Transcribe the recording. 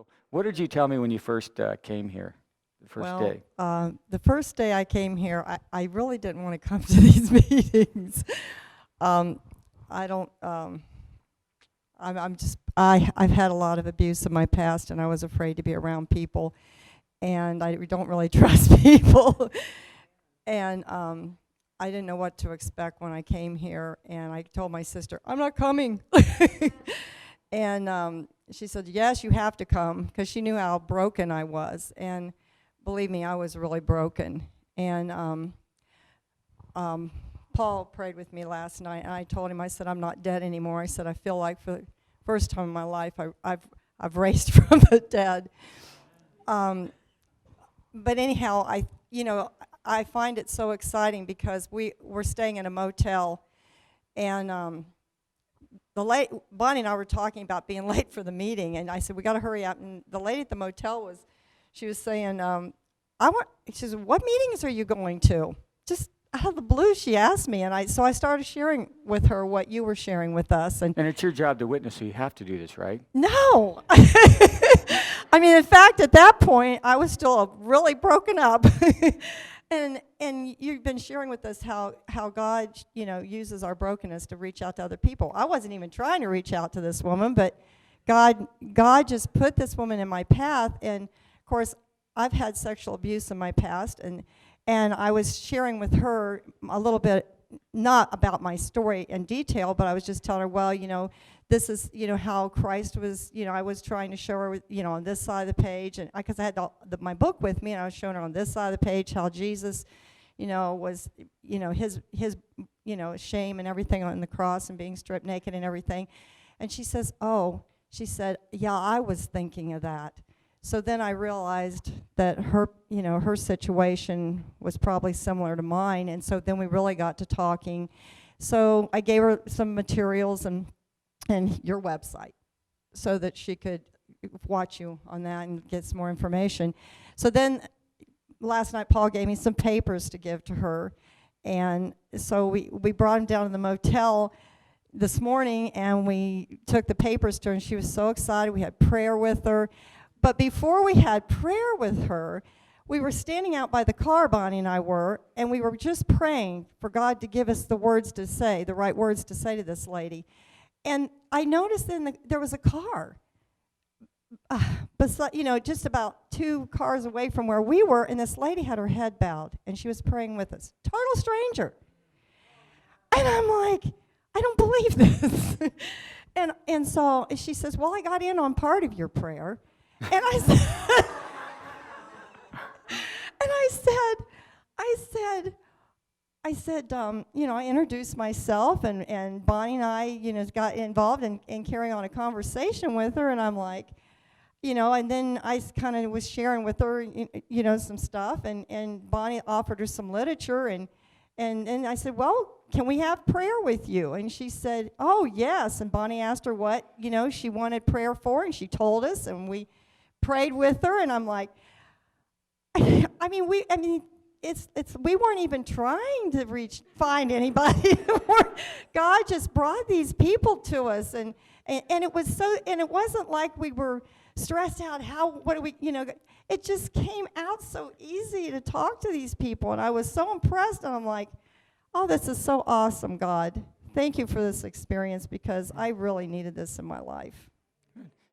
So what did you tell me when you first came here, the first day? The first day I came here, I really didn't want to come to these meetings. I don't, I've had a lot of abuse in my past, and I was afraid to be around people, and I don't really trust people. And I didn't know what to expect when I came here, and I told my sister, I'm not coming. And she said, yes, you have to come, because she knew how broken I was. And believe me, I was really broken. And Paul prayed with me last night, and I told him, I said, I'm not dead anymore. I said, I feel like for the first time in my life, I've raised from the dead. But anyhow, I find it so exciting because we're staying in a motel, and Bonnie and I were talking about being late for the meeting, and I said, we got to hurry up. And the lady at the motel she was saying, she said, what meetings are you going to? Just out of the blue, she asked me, and so I started sharing with her what you were sharing with us. And it's your job to witness, so you have to do this, right? No. I mean, in fact, at that point, I was still really broken up. And you've been sharing with us how God, uses our brokenness to reach out to other people. I wasn't even trying to reach out to this woman, but God just put this woman in my path. And of course, I've had sexual abuse in my past, and I was sharing with her a little bit, not about my story in detail, but I was just telling her, well, this is, how Christ was, I was trying to show her, on this side of the page, and because I had my book with me, and I was showing her on this side of the page how Jesus, was, his shame and everything on the cross and being stripped naked and everything. And she said, yeah, I was thinking of that. So then I realized that her situation was probably similar to mine, and so then we really got to talking. So I gave her some materials and your website so that she could watch you on that and get some more information. So then last night Paul gave me some papers to give to her, and so we brought them down to the motel this morning, and we took the papers to her, and she was so excited. We had prayer with her. But before we had prayer with her, we were standing out by the car, Bonnie and I were, and we were just praying for God to give us the words to say, the right words to say to this lady. And I noticed then there was a car, just about 2 cars away from where we were, and this lady had her head bowed, and she was praying with us. Total stranger. And I'm like, I don't believe this. and so she says, well, I got in on part of your prayer. And I said, I introduced myself, and Bonnie and I, got involved in carrying on a conversation with her, and I'm like, and then I kind of was sharing with her, some stuff, and Bonnie offered her some literature, and I said, well, can we have prayer with you? And she said, oh, yes, and Bonnie asked her what, she wanted prayer for, and she told us, and we prayed with her, and I'm like, we weren't even trying to find anybody. God just brought these people to us, and it was so, and it wasn't like we were stressed out. It just came out so easy to talk to these people, and I was so impressed, and I'm like, oh, this is so awesome, God. Thank you for this experience, because I really needed this in my life.